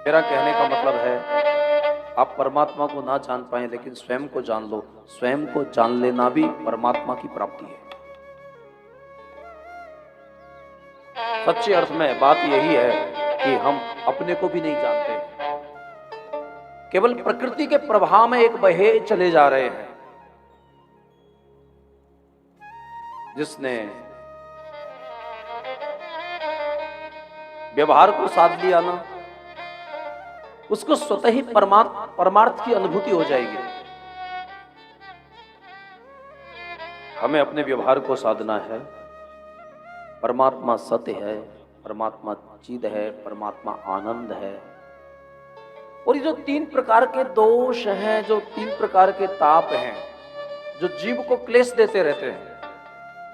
मेरा कहने का मतलब है, आप परमात्मा को ना जान पाए लेकिन स्वयं को जान लो। स्वयं को जान लेना भी परमात्मा की प्राप्ति है। सच्चे अर्थ में बात यही है कि हम अपने को भी नहीं जानते, केवल प्रकृति के प्रभाव में एक बहे चले जा रहे हैं। जिसने व्यवहार को साध लिया ना, उसको स्वतः ही परमार्थ की अनुभूति हो जाएगी। हमें अपने व्यवहार को साधना है। परमात्मा सत्य है, परमात्मा चिद है, परमात्मा आनंद है। और ये जो तीन प्रकार के दोष हैं, जो तीन प्रकार के ताप हैं, जो जीव को क्लेश देते रहते हैं,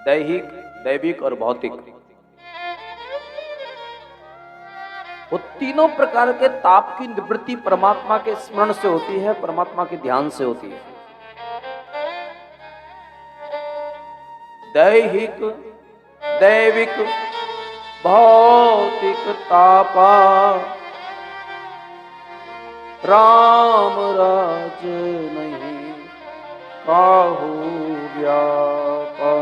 दैहिक, दैविक और भौतिक, वो तीनों प्रकार के ताप की निवृत्ति परमात्मा के स्मरण से होती है, परमात्मा के ध्यान से होती है। दैहिक, दैविक, भौतिक तापा राम राज नहीं काहू व्यापा।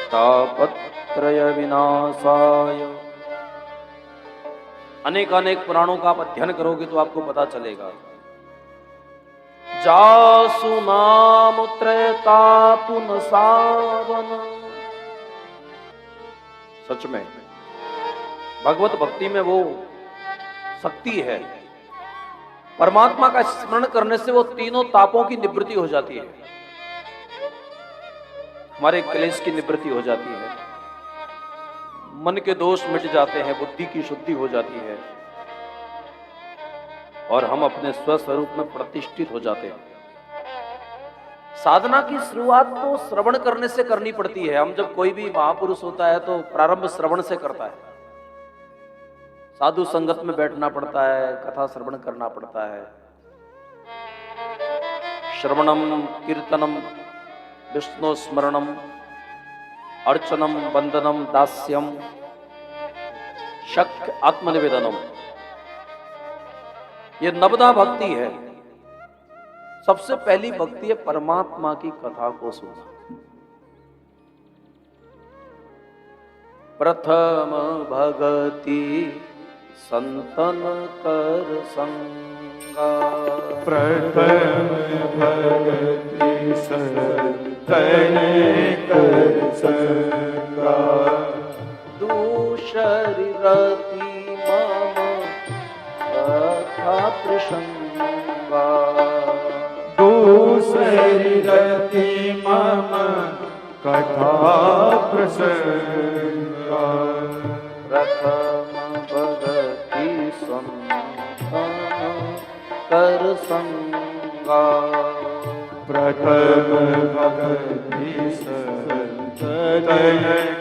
तापत्रय विनाशाय। अनेक अनेक पुराणों का आप अध्ययन करोगे तो आपको पता चलेगा। जासु नाम त्रयतापुन सावन। सच में भगवत भक्ति में वो शक्ति है। परमात्मा का स्मरण करने से वो तीनों तापों की निवृत्ति हो जाती है। हमारे क्लेश की निवृत्ति हो जाती है, मन के दोष मिट जाते हैं, बुद्धि की शुद्धि हो जाती है और हम अपने स्वस्वरूप में प्रतिष्ठित हो जाते हैं। साधना की शुरुआत तो श्रवण करने से करनी पड़ती है। हम जब कोई भी महापुरुष होता है तो प्रारंभ श्रवण से करता है। साधु संगत में बैठना पड़ता है, कथा श्रवण करना पड़ता है। श्रवणम कीर्तनम विष्णु स्मरणम अर्चनम वंदनम दास्यम शक्य आत्मनिवेदनम, ये नवदा भक्ति है। सबसे पहली भक्ति है परमात्मा की कथा को सुनना। प्रथम भगति संतन कर संगा। प्रथम भगति संतन कर संगा। दूसरी रति मम कथा प्रसंगा। दूसरी रति मम कथा प्रसंगा। प्रथम भगति संतन कर संगा। प्रथम भगति संतन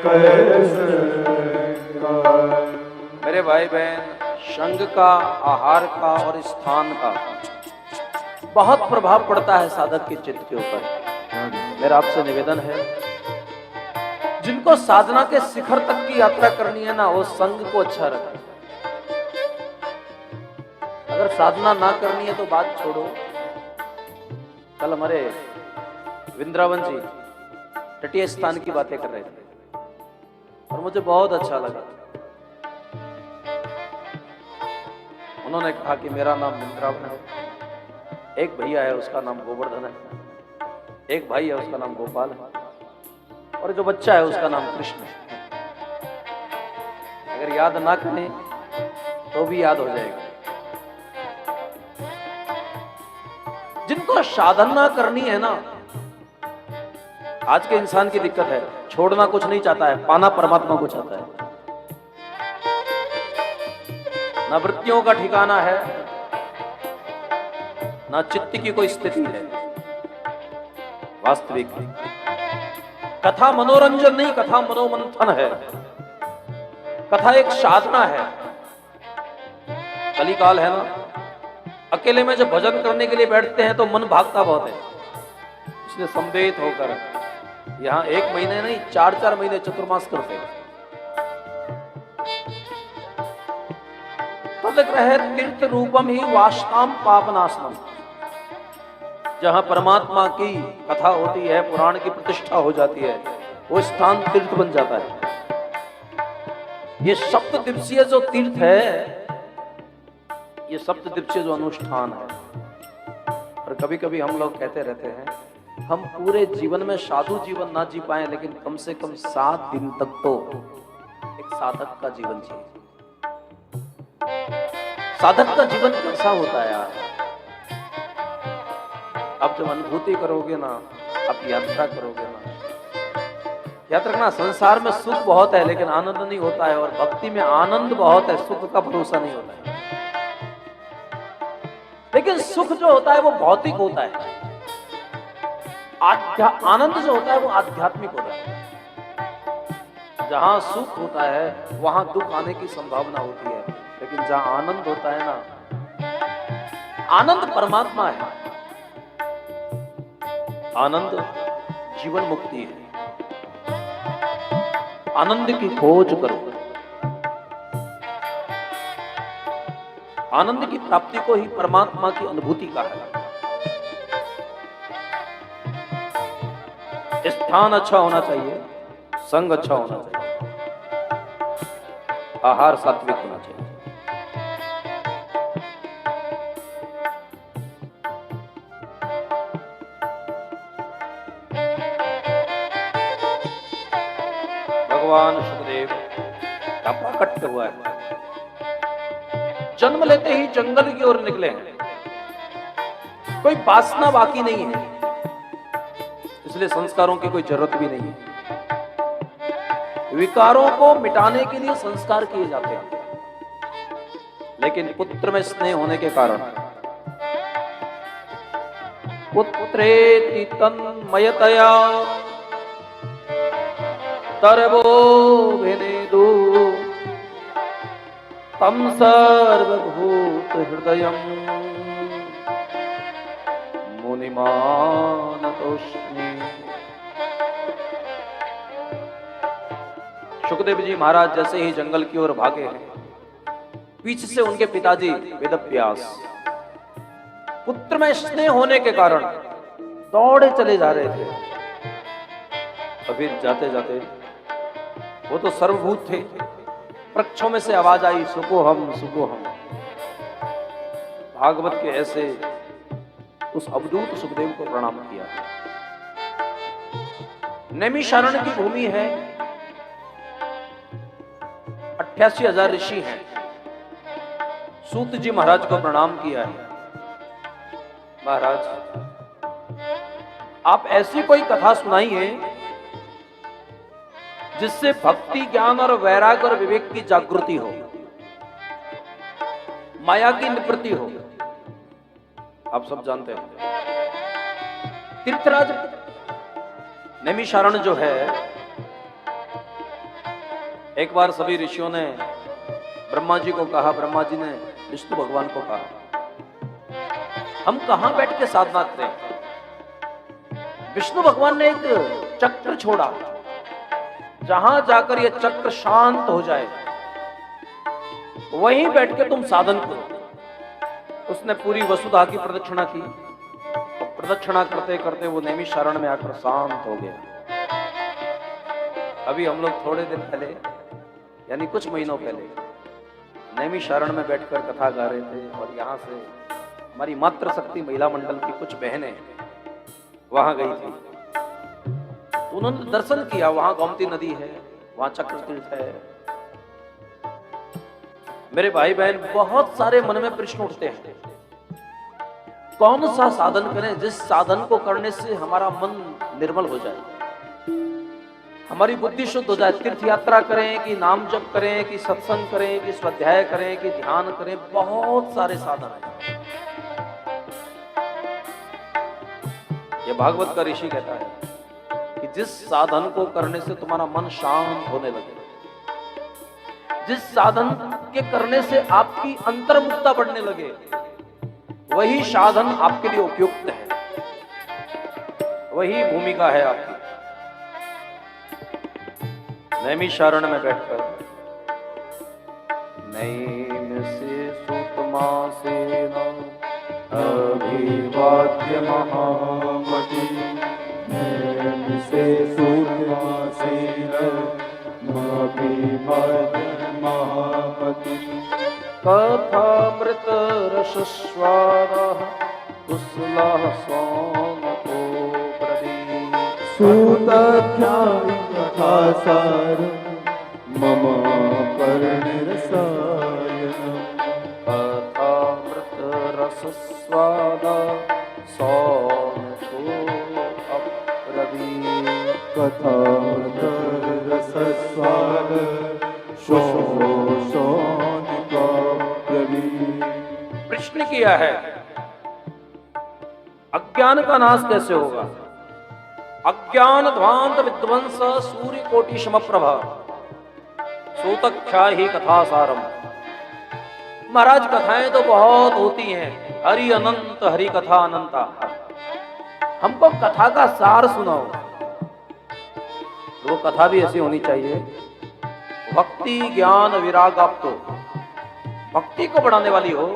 कर संगा। मेरे भाई बहन, संग का, आहार का और स्थान का बहुत प्रभाव पड़ता है साधक के चित्त के ऊपर। मेरा आपसे निवेदन है, जिनको साधना के शिखर तक की यात्रा करनी है ना, वो संग को अच्छा रखें। अगर साधना ना करनी है तो बात छोड़ो। कल हमारे वृंदावन जी तटीय स्थान की बातें कर रहे थे और मुझे बहुत अच्छा लगा। उन्होंने कहा कि मेरा नाम वृंदावन है, एक भैया है उसका नाम गोवर्धन है, एक भाई है उसका नाम गोपाल है और जो बच्चा है उसका नाम कृष्ण है। अगर याद ना करें तो भी याद हो जाएगा। जिनको साधना करनी है ना, आज के इंसान की दिक्कत है, छोड़ना कुछ नहीं चाहता है, पाना परमात्मा को चाहता है। ना वृत्तियों का ठिकाना है, ना चित्त की कोई स्थिति है। वास्तविक कथा मनोरंजन नहीं, कथा मनोमंथन है। कथा एक साधना है। कलिकाल है ना, अकेले में जब भजन करने के लिए बैठते हैं तो मन भागता बहुत है। इसलिए संवेद होकर यहाँ 1 महीने नहीं 4-4 महीने चतुर्मास करते हैं। लिख रहे हैं तीर्थ रूपम ही वास्ताम पापनाशनम। जहां परमात्मा की कथा होती है, पुराण की प्रतिष्ठा हो जाती है, वो स्थान तीर्थ बन जाता है। ये सप्त दिवसीय जो तीर्थ है, ये सप्त दिवसीय जो अनुष्ठान है, और कभी कभी हम लोग कहते रहते हैं हम पूरे जीवन में साधु जीवन ना जी पाए, लेकिन कम से कम 7 दिन तक तो एक साधक का जीवन जिए। साधक का जीवन कैसा होता है यार? आप जब अनुभूति करोगे ना, आप यात्रा करोगे ना, याद रखना संसार में सुख बहुत है लेकिन आनंद नहीं होता है, और भक्ति में आनंद बहुत है, सुख का भरोसा नहीं होता है। लेकिन सुख जो होता है वो भौतिक होता है, आनंद जो होता है वो आध्यात्मिक होता है। जहां सुख होता है वहां दुख आने की संभावना होती है, लेकिन जहां आनंद होता है ना, आनंद परमात्मा है, आनंद जीवन मुक्ति है। आनंद की खोज करो, आनंद की प्राप्ति को ही परमात्मा की अनुभूति कहा है। स्थान अच्छा होना चाहिए, संग अच्छा होना चाहिए, आहार सात्विक होना चाहिए। भगवान सुखदेव का प्राकट्य हुआ है, जन्म लेते ही जंगल की ओर निकले हैं, कोई वासना बाकी नहीं है, इसलिए संस्कारों की कोई जरूरत भी नहीं है। विकारों को मिटाने के लिए संस्कार किए जाते हैं, लेकिन पुत्र में स्नेह होने के कारण पुत्रेति तन्मयतया तरवो विनेदु तम सर्वभूत हृदयम् मुनिमानतोस्मि। सुखदेव जी महाराज जैसे ही जंगल की ओर भागे हैं, पीछे से उनके पिताजी वेदव्यास पुत्र में स्नेह होने के कारण दौड़े चले जा रहे थे। अभी जाते जाते वो तो सर्वभूत थे, वृक्षों में से आवाज आई, सुको हम सुको हम। भागवत के ऐसे उस अवधूत सुखदेव को प्रणाम किया। नैमिषारण्य की भूमि है, 88,000 ऋषि हैं। सूत जी महाराज को प्रणाम किया है। महाराज आप ऐसी कोई कथा सुनाइए जिससे भक्ति ज्ञान और वैराग्य और विवेक की जागृति हो, माया की निवृत्ति हो। आप सब जानते हैं तीर्थराज नैमिषारण्य जो है, एक बार सभी ऋषियों ने ब्रह्मा जी को कहा, ब्रह्मा जी ने विष्णु भगवान को कहा, हम कहां बैठ के साधना करें। विष्णु भगवान ने एक चक्र छोड़ा, जहां जाकर यह चक्र शांत हो जाए वहीं बैठ के तुम साधन करो। उसने पूरी वसुधा की प्रदक्षिणा की, और प्रदक्षिणा करते करते वो नैमिषारण्य में आकर शांत हो गया। अभी हम लोग थोड़े दिन पहले, यानी कुछ महीनों पहले, नैमिषारण्य में बैठकर कथा गा रहे थे, और यहाँ से हमारी मातृशक्ति महिला मंडल की कुछ बहनें वहां गई थी, तो उन्होंने दर्शन किया। वहां गोमती नदी है, वहां चक्र तीर्थ है। मेरे भाई बहन, बहुत सारे मन में प्रश्न उठते हैं, कौन सा साधन करें जिस साधन को करने से हमारा मन निर्मल हो जाए, हमारी बुद्धि शुद्ध हो जाए। तीर्थ यात्रा करें कि नाम जप करें कि सत्संग करें कि स्वाध्याय करें कि ध्यान करें, बहुत सारे साधन हैं। ये भागवत का ऋषि कहता है कि जिस साधन को करने से तुम्हारा मन शांत होने लगे, जिस साधन के करने से आपकी अंतर्मुखता बढ़ने लगे, वही साधन आपके लिए उपयुक्त है, वही भूमिका है आपकी। नैमिषारण्य में बैठकर नैम से समासेन अभिवाद्य महामति से सूर्यमासेन अभिवाद्य महामति कथामृत रसस्वादः कुशलः स्वामको ब्रवीत् सूताख्यां कथासार मम कर्णरसायनम् कथामृत रसस्वादः स्वामको अब्रवीत् कथामृत रसस्वाद शोषोनिका ब्रवीत्। प्रश्न किया है अज्ञान का नाश कैसे होगा? अज्ञान ध्वांत विध्वंस सूर्य कोटि समप्रभा सूतख्या ही कथा सारम। महाराज कथाएं तो बहुत होती हैं, हरि अनंत हरि कथा अनंता। हमको कथा का सार सुनाओ। वो कथा भी ऐसी होनी चाहिए भक्ति ज्ञान विराग आपको भक्ति को बढ़ाने वाली हो,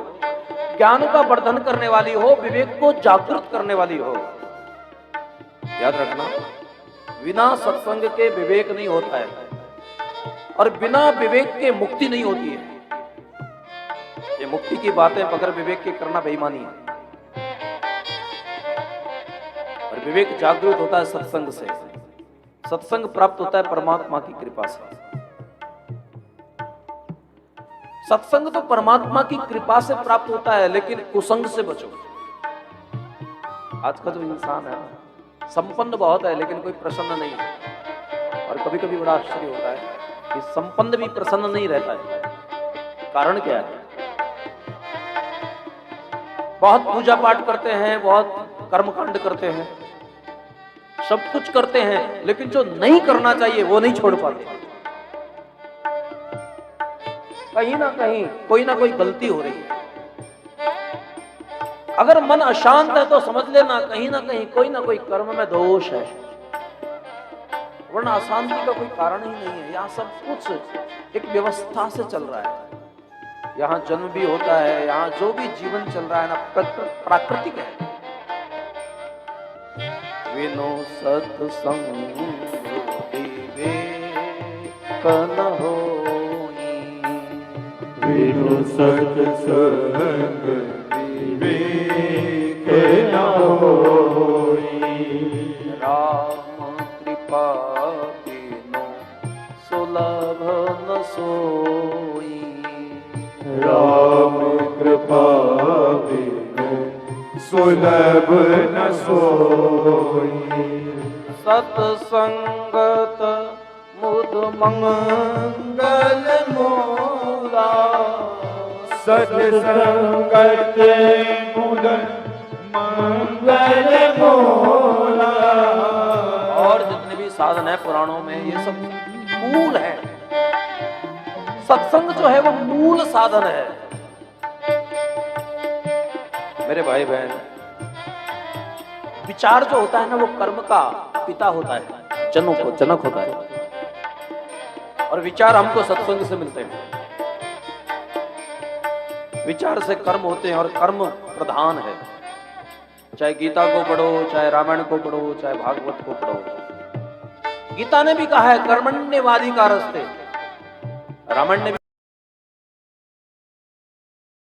ज्ञान का वर्धन करने वाली हो, विवेक को जागृत करने वाली हो। याद रखना, बिना सत्संग के विवेक नहीं होता है और बिना विवेक के मुक्ति नहीं होती है। ये मुक्ति की बातें बगैर विवेक के करना बेईमानी है। और विवेक जागृत होता है सत्संग से। सत्संग प्राप्त होता है परमात्मा की कृपा से। सत्संग तो परमात्मा की कृपा से प्राप्त होता है, लेकिन कुसंग से बचो। आज का जो इंसान है संपन्न बहुत है लेकिन कोई प्रसन्न नहीं है। और कभी कभी बड़ा आश्चर्य होता है कि संपन्न भी प्रसन्न नहीं रहता है। कारण क्या है? बहुत पूजा पाठ करते हैं, बहुत कर्मकांड करते हैं, सब कुछ करते हैं, लेकिन जो नहीं करना चाहिए वो नहीं छोड़ पाते। कहीं ना कहीं कोई ना कोई गलती हो रही है। अगर मन अशांत है तो समझ लेना कहीं ना कहीं कोई ना कोई कर्म में दोष है, वरना अशांति का कोई कारण ही नहीं है। यहाँ सब कुछ एक व्यवस्था से चल रहा है। यहाँ जन्म भी होता है, यहाँ जो भी जीवन चल रहा है ना प्राकृतिक है। विनो सत्संग कन हो, विनु सत्संग विवेक न होई। राम कृपा बिनु सुलभ न सोई। राम कृपा बिनु सुलभ न सोई। सत्संगत मुद मंगल मूला। सत्संगत मुद मंगल मूला। और जितने भी साधन है पुराणों में ये सब मूल है। सत्संग जो है वो मूल साधन है। मेरे भाई बहन, विचार जो होता है ना वो कर्म का पिता होता है, जनक होता है। और विचार हमको सत्संग से मिलते हैं। विचार से कर्म होते हैं और कर्म प्रधान है। चाहे गीता को पढ़ो, चाहे रामायण को पढ़ो, चाहे भागवत को पढ़ो। गीता ने भी कहा है कर्मण्यवाधिकारस्ते। रामायण ने भी